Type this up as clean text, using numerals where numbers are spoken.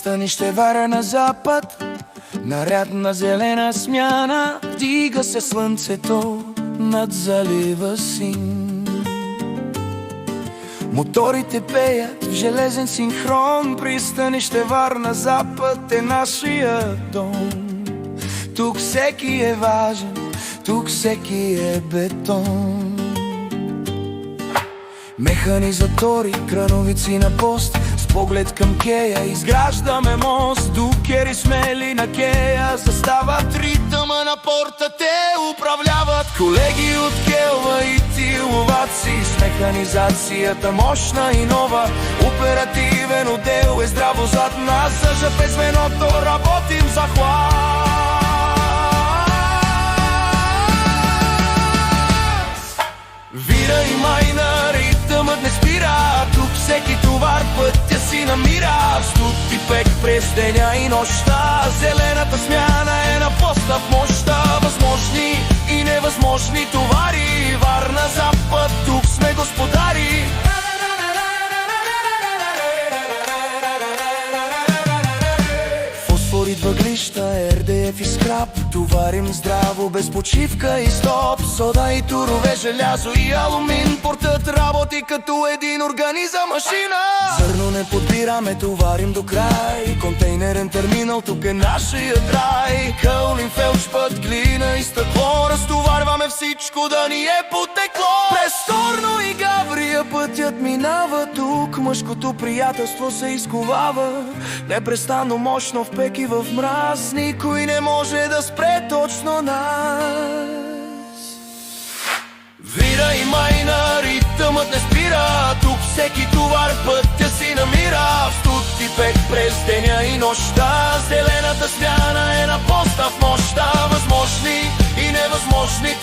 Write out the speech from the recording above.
Пристанище Варна на запад, наряд на зелена смяна, вдига се слънцето над залива син. Моторите пеят в железен синхрон. Пристанище Варна запад е нашия дом. Тук всеки е важен, тук всеки е бетон. Механизатори, крановици на пост, с поглед към кея изграждаме мост. Дукери смели на кея застават, ритъма на порта те управляват. Колеги от Келва и Тиловаци, с механизацията мощна и нова. Оперативен отдел е здраво зад нас, за ЖП звеното работим за хлас. Вира и майна, ритъмът не спира, тук всеки товар пътя си намира. Студ и пек през деня и нощта, зелената смяна е на поста в мощта. Възможни и невъзможни товари, Варна запад, тук сме господари. Фосфорит, въглища, РДФ и скрап, товарим здраво, без почивка и стоп. Сода и турове, желязо и алумин, портът работи като един организъм машина. Зърно не подбираме, товарим до край, контейнерен терминал, тук е нашият рай. Кълним фелдшпът, глина и стъкло, разтоварваме всичко да ни е потекло. През Торно и Гаврия пътят минава тук, мъжкото приятелство се изковава. Непрестанно мощно в пек и в мраз, никой не може да спре точно нас. Вира и майна, ритъмът не спира, тук всеки товар пътя си намира. В студ и пек през деня и нощта, зелената смяна е на поста в мощта. Възможни и невъзможни